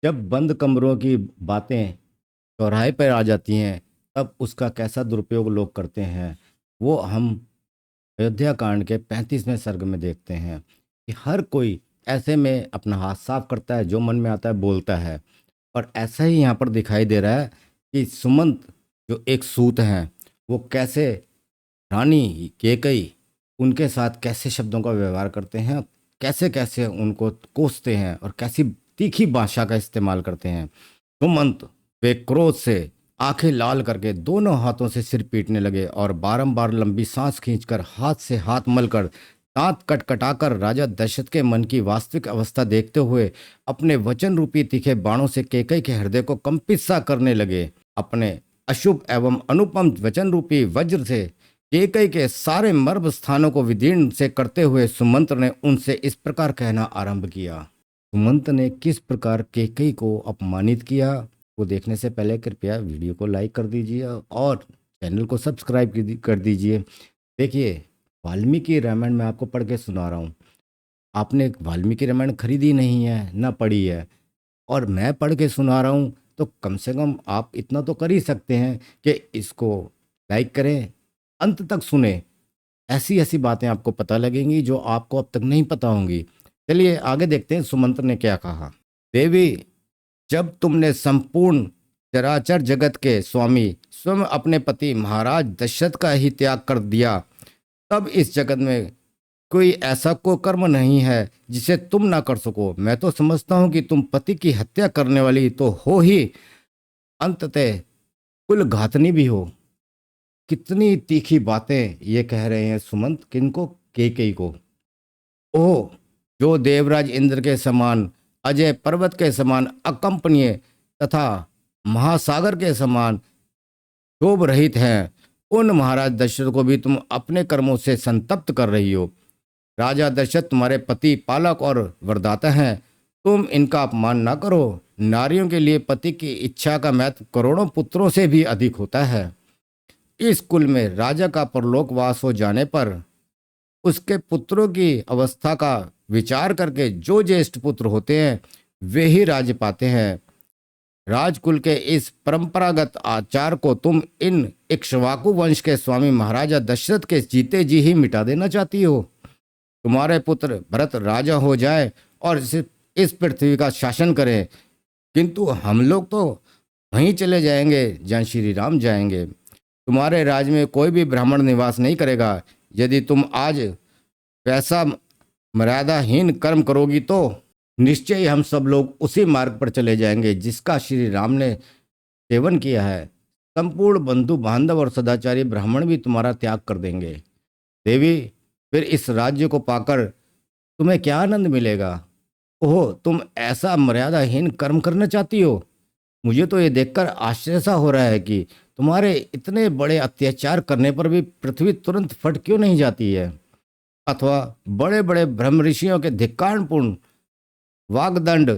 जब बंद कमरों की बातें चौराहे पर आ जाती हैं, तब उसका कैसा दुरुपयोग लोग करते हैं, वो हम अयोध्या कांड के 35वें सर्ग में देखते हैं कि हर कोई ऐसे में अपना हाथ साफ करता है, जो मन में आता है बोलता है। और ऐसा ही यहाँ पर दिखाई दे रहा है कि सुमंत जो एक सूत हैं, वो कैसे रानी केकई उनके साथ कैसे शब्दों का व्यवहार करते हैं, कैसे कैसे उनको कोसते हैं और कैसी तीखी भाषा का इस्तेमाल करते हैं। सुमंत वे क्रोध से आंखें लाल करके दोनों हाथों से सिर पीटने लगे और बारंबार लंबी सांस खींचकर हाथ से हाथ मलकर दांत कटकटाकर राजा दशरथ के मन की वास्तविक अवस्था देखते हुए अपने वचन रूपी तीखे बाणों से केकई के हृदय को कंपित सा करने लगे। अपने अशुभ एवं अनुपम वचन रूपी वज्र से केकई के सारे मर्म स्थानों को विदीर्ण से करते हुए सुमंत्र ने उनसे इस प्रकार कहना आरंभ किया। सुमंत ने किस प्रकार केकई को अपमानित किया, वो देखने से पहले कृपया वीडियो को लाइक कर दीजिए और चैनल को सब्सक्राइब कर दीजिए। देखिए, वाल्मीकि रामायण मैं आपको पढ़ के सुना रहा हूँ। आपने वाल्मीकि रामायण खरीदी नहीं है ना पढ़ी है, और मैं पढ़ के सुना रहा हूँ, तो कम से कम आप इतना तो कर ही सकते हैं कि इसको लाइक करें, अंत तक सुने। ऐसी ऐसी बातें आपको पता लगेंगी जो आपको अब तक नहीं पता होंगी। चलिए आगे देखते हैं सुमंत्र ने क्या कहा। देवी, जब तुमने संपूर्ण चराचर जगत के स्वामी स्वयं अपने पति महाराज दशरथ का ही त्याग कर दिया, तब इस जगत में कोई ऐसा को कर्म नहीं है जिसे तुम ना कर सको। मैं तो समझता हूं कि तुम पति की हत्या करने वाली तो हो ही, अंततः कुल घातनी भी हो। कितनी तीखी बातें ये कह रहे हैं सुमंत, किनको? केकई को। ओह, जो देवराज इंद्र के समान, अजय पर्वत के समान अकंपनीय तथा महासागर के समान शोभ रहित हैं, उन महाराज दशरथ को भी तुम अपने कर्मों से संतप्त कर रही हो। राजा दशरथ तुम्हारे पति, पालक और वरदाता हैं। तुम इनका अपमान ना करो। नारियों के लिए पति की इच्छा का महत्व करोड़ों पुत्रों से भी अधिक होता है। इस कुल में राजा का परलोकवास हो जाने पर उसके पुत्रों की अवस्था का विचार करके जो ज्येष्ठ पुत्र होते हैं वे ही राज्य पाते हैं। राजकुल के इस परंपरागत आचार को तुम इन इक्ष्वाकु वंश के स्वामी महाराजा दशरथ के जीते जी ही मिटा देना चाहती हो। तुम्हारे पुत्र भरत राजा हो जाए और इस पृथ्वी का शासन करें, किंतु हम लोग तो वहीं चले जाएंगे जहाँ श्री राम जाएंगे। तुम्हारे राज्य में कोई भी ब्राह्मण निवास नहीं करेगा। यदि तुम आज वैसा मर्यादाहीन कर्म करोगी तो निश्चय ही हम सब लोग उसी मार्ग पर चले जाएंगे जिसका श्री राम ने सेवन किया है। संपूर्ण बंधु बांधव और सदाचारी ब्राह्मण भी तुम्हारा त्याग कर देंगे। देवी, फिर इस राज्य को पाकर तुम्हें क्या आनंद मिलेगा? ओह, तुम ऐसा मर्यादाहीन कर्म करना चाहती हो? मुझे तो ये देखकर आश्चर्य सा हो रहा है कि तुम्हारे इतने बड़े अत्याचार करने पर भी पृथ्वी तुरंत फट क्यों नहीं जाती है, अथवा बड़े बड़े ब्रह्म ऋषियों के धिक्कारपूर्ण वाग्दंड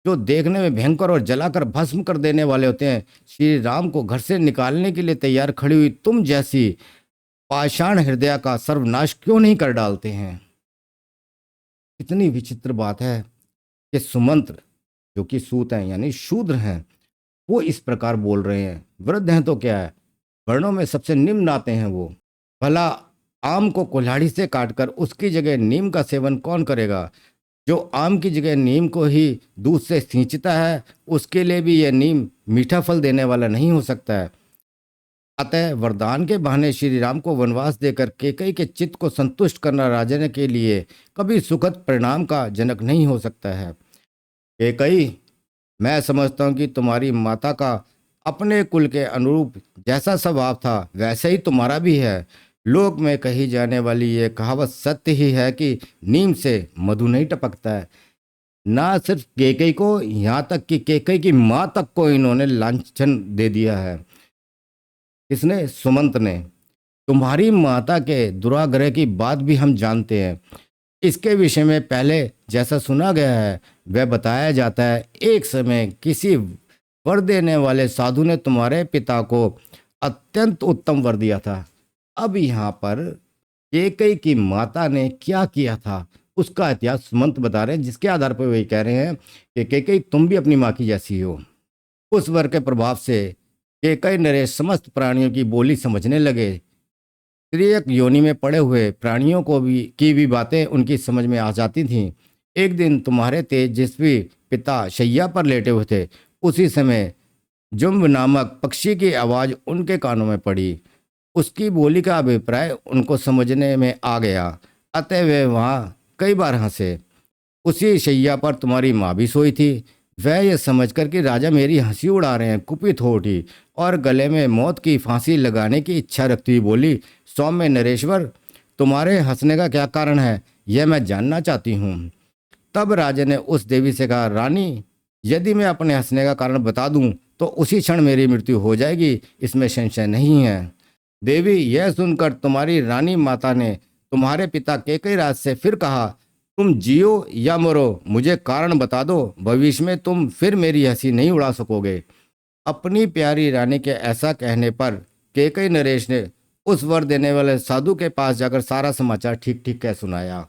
जो देखने में भयंकर और जलाकर भस्म कर देने वाले होते हैं, श्री राम को घर से निकालने के लिए तैयार खड़ी हुई तुम जैसी पाषाण हृदय का सर्वनाश क्यों नहीं कर डालते हैं? इतनी विचित्र बात है कि सुमंत्र, जो कि सूत हैं यानी शूद्र हैं, वो इस प्रकार बोल रहे हैं। वृद्ध हैं तो क्या है, वर्णों में सबसे निम्न आते हैं वो। भला आम को कुल्हाड़ी से काटकर उसकी जगह नीम का सेवन कौन करेगा? जो आम की जगह नीम को ही दूध से सींचता है, उसके लिए भी यह नीम मीठा फल देने वाला नहीं हो सकता है। अतः वरदान के बहाने श्री राम को वनवास देकर केकई के चित्त को संतुष्ट करना राजा के लिए कभी सुखद परिणाम का जनक नहीं हो सकता है। केकई, मैं समझता हूँ कि तुम्हारी माता का अपने कुल के अनुरूप जैसा स्वभाव था वैसे ही तुम्हारा भी है। लोक में कही जाने वाली ये कहावत सत्य ही है कि नीम से मधु नहीं टपकता है। ना सिर्फ केकई को, यहाँ तक कि केकई की माँ तक को इन्होंने लांछन दे दिया है। किसने? सुमंत ने। तुम्हारी माता के दुराग्रह की बात भी हम जानते हैं। इसके विषय में पहले जैसा सुना गया है वह बताया जाता है। एक समय किसी वर देने वाले साधु ने तुम्हारे पिता को अत्यंत उत्तम वर दिया था। अब यहाँ पर केकई की माता ने क्या किया था उसका इतिहास सुमंत बता रहे हैं, जिसके आधार पर वही कह रहे हैं कि कैकेयी तुम भी अपनी माँ की जैसी हो। उस वर के प्रभाव से कैकेयी नरेश समस्त प्राणियों की बोली समझने लगे। त्रियक योनि में पड़े हुए प्राणियों को भी की भी बातें उनकी समझ में आ जाती थीं। एक दिन तुम्हारे तेजस्वी पिता शैया पर लेटे हुए थे। उसी समय जुम्ब नामक पक्षी की आवाज़ उनके कानों में पड़ी। उसकी बोली का अभिप्राय उनको समझने में आ गया, अतः वे वहाँ कई बार हंसे। उसी शैया पर तुम्हारी माँ भी सोई थी। वह यह समझकर कि राजा मेरी हंसी उड़ा रहे हैं, कुपित हो उठी और गले में मौत की फांसी लगाने की इच्छा रखती हुई बोली, सौम्य नरेश्वर, तुम्हारे हंसने का क्या कारण है, यह मैं जानना चाहती हूँ। तब राजा ने उस देवी से कहा, रानी, यदि मैं अपने हंसने का कारण बता दूं तो उसी क्षण मेरी मृत्यु हो जाएगी, इसमें संशय नहीं है। देवी, यह सुनकर तुम्हारी रानी माता ने तुम्हारे पिता कैकेयी राज से फिर कहा, तुम जियो या मरो, मुझे कारण बता दो, भविष्य में तुम फिर मेरी हंसी नहीं उड़ा सकोगे। अपनी प्यारी रानी के ऐसा कहने पर कैकेयी नरेश ने उस वर देने वाले साधु के पास जाकर सारा समाचार ठीक ठीक कह सुनाया।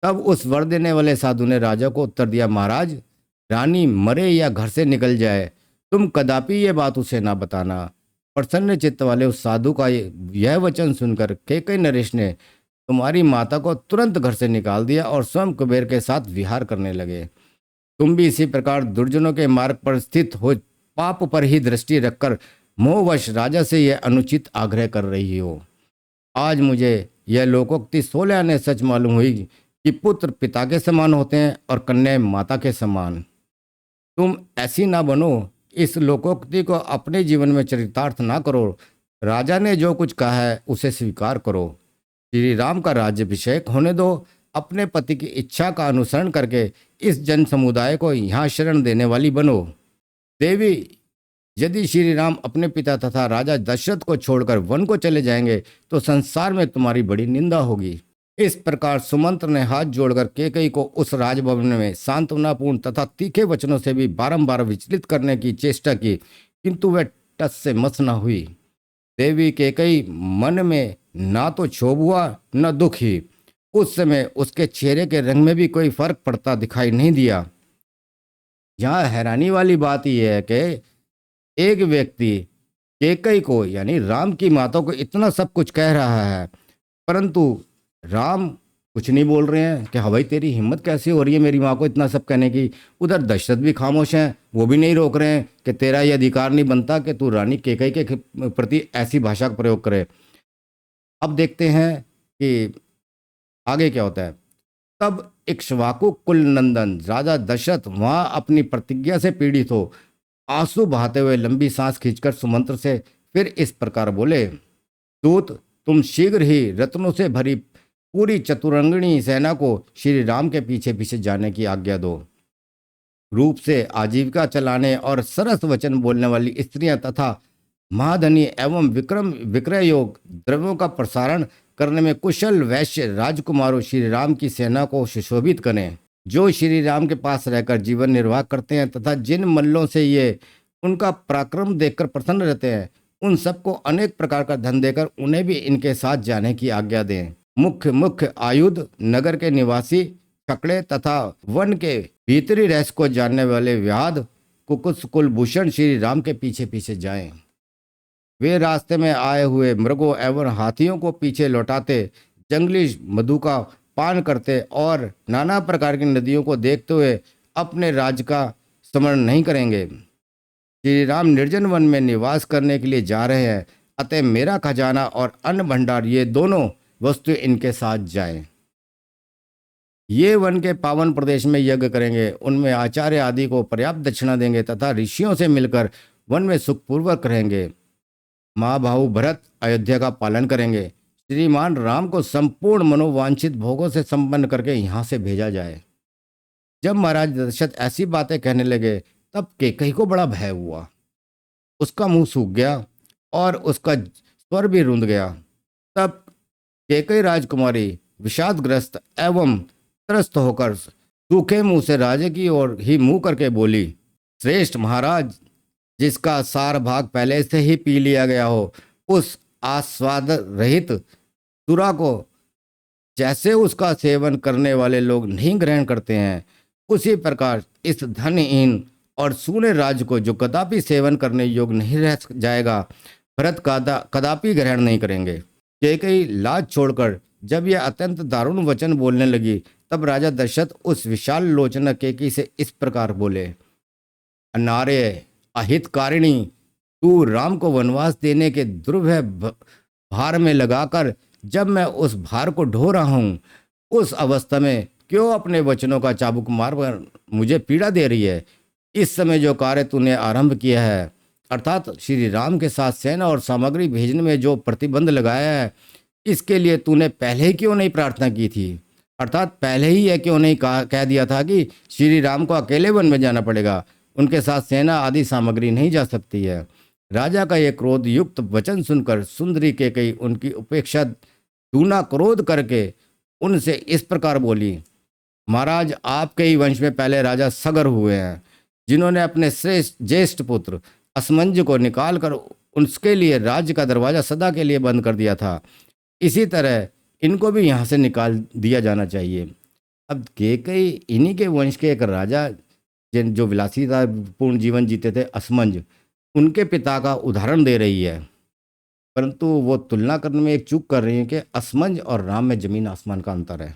तब उस वर देने वाले साधु ने राजा को उत्तर दिया, महाराज, रानी मरे या घर से निकल जाए, तुम कदापि ये बात उसे ना बताना। प्रसन्न चित्त वाले उस साधु का यह वचन सुनकर कैकेयी नरेश ने तुम्हारी माता को तुरंत घर से निकाल दिया और स्वयं कुबेर के साथ विहार करने लगे। तुम भी इसी प्रकार दुर्जनों के मार्ग पर स्थित हो पाप पर ही दृष्टि रखकर मोहवश राजा से यह अनुचित आग्रह कर रही हो। आज मुझे यह लोकोक्ति 16 आने सच मालूम हुई कि पुत्र पिता के समान होते हैं और कन्या माता के समान। तुम ऐसी ना बनो, इस लोकोक्ति को अपने जीवन में चरितार्थ ना करो। राजा ने जो कुछ कहा है उसे स्वीकार करो। श्री राम का राज्याभिषेक होने दो। अपने पति की इच्छा का अनुसरण करके इस जन समुदाय को यहाँ शरण देने वाली बनो। देवी, यदि श्री राम अपने पिता तथा राजा दशरथ को छोड़कर वन को चले जाएंगे तो संसार में तुम्हारी बड़ी निंदा होगी। इस प्रकार सुमंत्र ने हाथ जोड़कर कैकेयी को उस राजभवन में सांत्वनापूर्ण तथा तीखे वचनों से भी बारंबार विचलित करने की चेष्टा की, किंतु वह टस से मस न हुई। देवी कैकेयी मन में ना तो क्षोभ हुआ न दुख ही। उस समय उसके चेहरे के रंग में भी कोई फर्क पड़ता दिखाई नहीं दिया। यहाँ हैरानी वाली बात यह है कि एक व्यक्ति कैकेयी को यानी राम की माता को इतना सब कुछ कह रहा है, परंतु राम कुछ नहीं बोल रहे हैं कि हाँ भाई, तेरी हिम्मत कैसे हो रही है मेरी माँ को इतना सब कहने की। उधर दशरथ भी खामोश हैं, वो भी नहीं रोक रहे हैं कि तेरा ये अधिकार नहीं बनता कि तू रानी कैकेयी के प्रति ऐसी भाषा का प्रयोग करे। अब देखते हैं कि आगे क्या होता है। तब इक्ष्वाकु कुल नंदन राजा दशरथ वहां अपनी प्रतिज्ञा से पीड़ित हो आंसू बहाते हुए लंबी सांस खींचकर सुमंत्र से फिर इस प्रकार बोले, दूत, तुम शीघ्र ही रत्नों से भरी पूरी चतुरंगिणी सेना को श्री राम के पीछे पीछे जाने की आज्ञा दो। रूप से आजीविका चलाने और सरस वचन बोलने वाली स्त्रियां तथा महाधनी एवं विक्रम विक्रय योग द्रव्यों का प्रसारण करने में कुशल वैश्य राजकुमारों श्री राम की सेना को सुशोभित करें, जो श्री राम के पास रहकर जीवन निर्वाह करते हैं तथा जिन मल्लों से ये उनका पराक्रम देखकर प्रसन्न रहते हैं, उन सबको अनेक प्रकार का धन देकर उन्हें भी इनके साथ जाने की आज्ञा दें। मुख्य मुख्य आयुध नगर के निवासी छकड़े तथा वन के भीतरी रहस्य को जानने वाले व्याध कुकुस कुलभूषण श्री राम के पीछे पीछे जाएं। वे रास्ते में आए हुए मृगों एवं हाथियों को पीछे लौटाते, जंगली मधु का पान करते और नाना प्रकार की नदियों को देखते हुए अपने राज्य का स्मरण नहीं करेंगे। श्री राम निर्जन वन में निवास करने के लिए जा रहे हैं, अतः मेरा खजाना और अन्न भंडार ये दोनों वस्तु इनके साथ जाएं। ये वन के पावन प्रदेश में यज्ञ करेंगे, उनमें आचार्य आदि को पर्याप्त दक्षिणा देंगे तथा ऋषियों से मिलकर वन में सुखपूर्वक रहेंगे। महाबाहु भरत अयोध्या का पालन करेंगे। श्रीमान राम को संपूर्ण मनोवांछित भोगों से संपन्न करके यहाँ से भेजा जाए। जब महाराज दशरथ ऐसी बातें कहने लगे तब कैकेयी को बड़ा भय हुआ। उसका मुंह सूख गया और उसका स्वर भी रुंध गया। तब कैकेयी राजकुमारी विषादग्रस्त एवं त्रस्त होकर सूखे मुंह से राजे की ओर ही मुंह करके बोली, श्रेष्ठ महाराज, जिसका सार भाग पहले से ही पी लिया गया हो, उस आस्वाद रहित सुरा को जैसे उसका सेवन करने वाले लोग नहीं ग्रहण करते हैं, उसी प्रकार इस धनहीन और सूने राज्य को जो कदापि सेवन करने योग्य नहीं रह जाएगा, भरत कदापि ग्रहण नहीं करेंगे। कैकेयी लाज छोड़कर जब यह अत्यंत दारुण वचन बोलने लगी, तब राजा दशरथ उस विशाल लोचना कैकेयी से इस प्रकार बोले, अनार्य अहितकारिणी, तू राम को वनवास देने के दुर्भय भार में लगाकर जब मैं उस भार को ढो रहा हूं, उस अवस्था में क्यों अपने वचनों का चाबुक मारकर मुझे पीड़ा दे रही है। इस समय जो कार्य तूने आरंभ किया है, अर्थात श्री राम के साथ सेना और सामग्री भेजने में जो प्रतिबंध लगाया है, इसके लिए तूने पहले ही क्यों नहीं प्रार्थना की थी, अर्थात पहले ही यह क्यों नहीं कह दिया था कि श्री राम को अकेले वन में जाना पड़ेगा, उनके साथ सेना आदि सामग्री नहीं जा सकती है। राजा का यह क्रोध युक्त वचन सुनकर सुंदरी कैकेयी उनकी उपेक्षा दूना क्रोध करके उनसे इस प्रकार बोली, महाराज, आपके ही वंश में पहले राजा सगर हुए हैं, जिन्होंने अपने श्रेष्ठ ज्येष्ठ पुत्र असमंज को निकालकर उसके लिए राज्य का दरवाजा सदा के लिए बंद कर दिया था। इसी तरह इनको भी यहाँ से निकाल दिया जाना चाहिए। अब कैकेयी इन्हीं के वंश के एक राजा जो विलासिता पूर्ण जीवन जीते थे, असमंज, उनके पिता का उदाहरण दे रही है, परंतु वो तुलना करने में एक चूक कर रही है कि असमंज और राम में जमीन आसमान का अंतर है।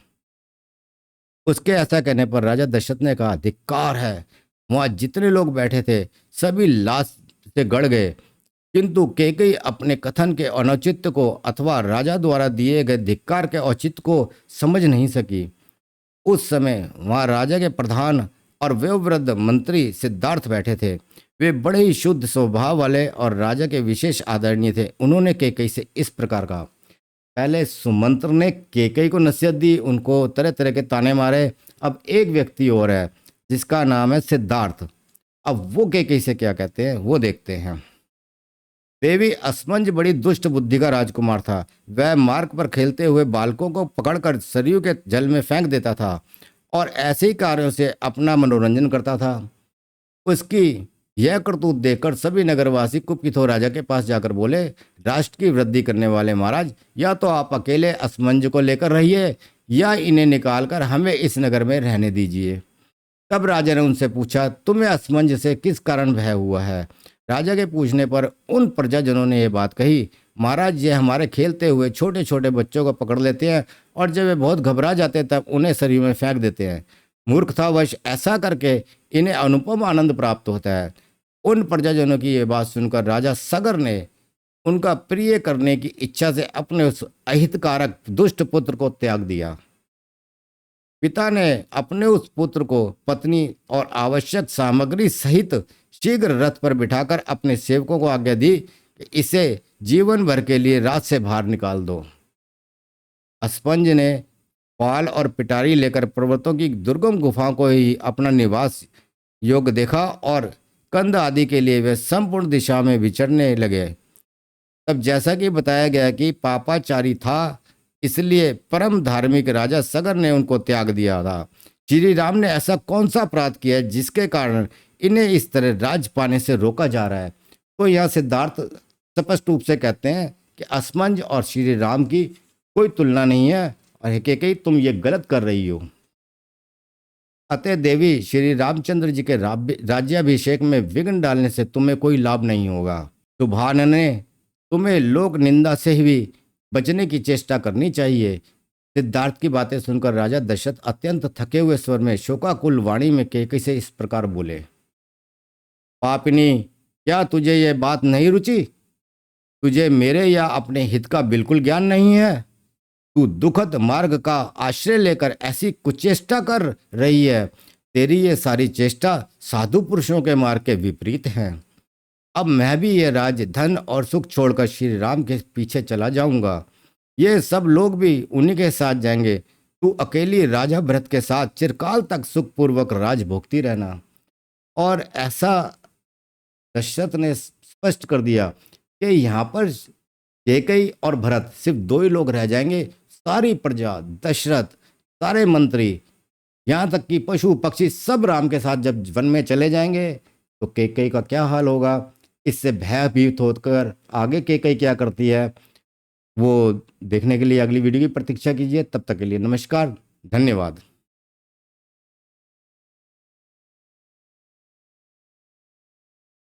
उसके ऐसा कहने पर राजा दशरथ ने कहा, धिक्कार है। वहां जितने लोग बैठे थे सभी लाश से गड़ गए, किंतु कैकेयी अपने कथन के औचित्य को अथवा राजा द्वारा दिए गए धिक्कार के औचित्य को समझ नहीं सकी। उस समय वहां राजा के प्रधान और वयोवृद्ध मंत्री सिद्धार्थ बैठे थे। वे बड़े ही शुद्ध स्वभाव वाले और राजा के विशेष आदरणीय थे। उन्होंने कैकेयी से इस प्रकार कहा, पहले सुमंत्र ने कैकेयी को नसीहत दी, उनको तरह तरह के ताने मारे। अब एक व्यक्ति और है जिसका नाम है सिद्धार्थ। अब वो कैकेयी से क्या कहते हैं वो देखते हैं। देवी असमंज बड़ी दुष्ट बुद्धि का राजकुमार था। वह मार्ग पर खेलते हुए बालकों को पकड़कर सरयू के जल में फेंक देता था और ऐसे ही कार्यों से अपना मनोरंजन करता था। उसकी यह करतूत देखकर सभी नगरवासी कुपित हो राजा के पास जाकर बोले, राष्ट्र की वृद्धि करने वाले महाराज, या तो आप अकेले असमंज को लेकर रहिए या इन्हें निकालकर हमें इस नगर में रहने दीजिए। तब राजा ने उनसे पूछा, तुम्हें असमंज से किस कारण भय हुआ है। राजा के पूछने पर उन प्रजाजनों ने यह बात कही, महाराज, ये हमारे खेलते हुए छोटे छोटे बच्चों को पकड़ लेते हैं और जब वे बहुत घबरा जाते हैं तब उन्हें सरयू में फेंक देते हैं। मूर्खतावश ऐसा करके इन्हें अनुपम आनंद प्राप्त होता है। उन प्रजाजनों की यह बात सुनकर राजा सगर ने उनका प्रिय करने की इच्छा से अपने उस अहितकारक दुष्ट पुत्र को त्याग दिया। पिता ने अपने उस पुत्र को पत्नी और आवश्यक सामग्री सहित शीघ्र रथ पर बिठाकर अपने सेवकों को आज्ञा दी कि इसे जीवन भर के लिए रात से बाहर निकाल दो। असमंज ने पाल और पिटारी लेकर पर्वतों की दुर्गम गुफाओं को ही अपना निवास योग्य देखा और कंद आदि के लिए वे संपूर्ण दिशा में विचरने लगे। तब जैसा कि बताया गया कि पापाचारी था, इसलिए परम धार्मिक राजा सगर ने उनको त्याग दिया था। श्री राम ने ऐसा कौन सा अपराध किया है जिसके कारण इन्हें इस तरह राज पाने से रोका जा रहा है। तो यहाँ सिद्धार्थ स्पष्ट रूप से कहते हैं कि असमंज और श्री राम की कोई तुलना नहीं है और कैकेयी तुम ये गलत कर रही हो। अतः देवी, श्री रामचंद्र जी के राज्याभिषेक में विघ्न डालने से तुम्हें कोई लाभ नहीं होगा। सुभान ने तुम्हें लोक निंदा से भी बचने की चेष्टा करनी चाहिए। सिद्धार्थ की बातें सुनकर राजा दशरथ अत्यंत थके हुए स्वर में शोकाकुल वाणी में कैकेयी से इस प्रकार बोले, पापिनी, क्या तुझे यह बात नहीं रुचि? तुझे मेरे या अपने हित का बिल्कुल ज्ञान नहीं है। तू दुखद मार्ग का आश्रय लेकर ऐसी कुचेष्टा कर रही है। तेरी ये सारी चेष्टा साधु पुरुषों के मार्ग के विपरीत है। अब मैं भी ये राज्य, धन और सुख छोड़कर श्री राम के पीछे चला जाऊंगा। ये सब लोग भी उन्हीं के साथ जाएंगे। तू अकेली राजा भरत के साथ चिरकाल तक सुखपूर्वक राज भोगती रहना। और ऐसा दशरथ ने स्पष्ट कर दिया कि यहाँ पर कैकेयी और भरत सिर्फ दो ही लोग रह जाएंगे। सारी प्रजा, दशरथ, सारे मंत्री, यहाँ तक कि पशु पक्षी सब राम के साथ जब वन में चले जाएंगे तो कैकेयी का क्या हाल होगा। इससे भयभीत होकर आगे कैकेयी क्या करती है, वो देखने के लिए अगली वीडियो की प्रतीक्षा कीजिए। तब तक के लिए नमस्कार, धन्यवाद।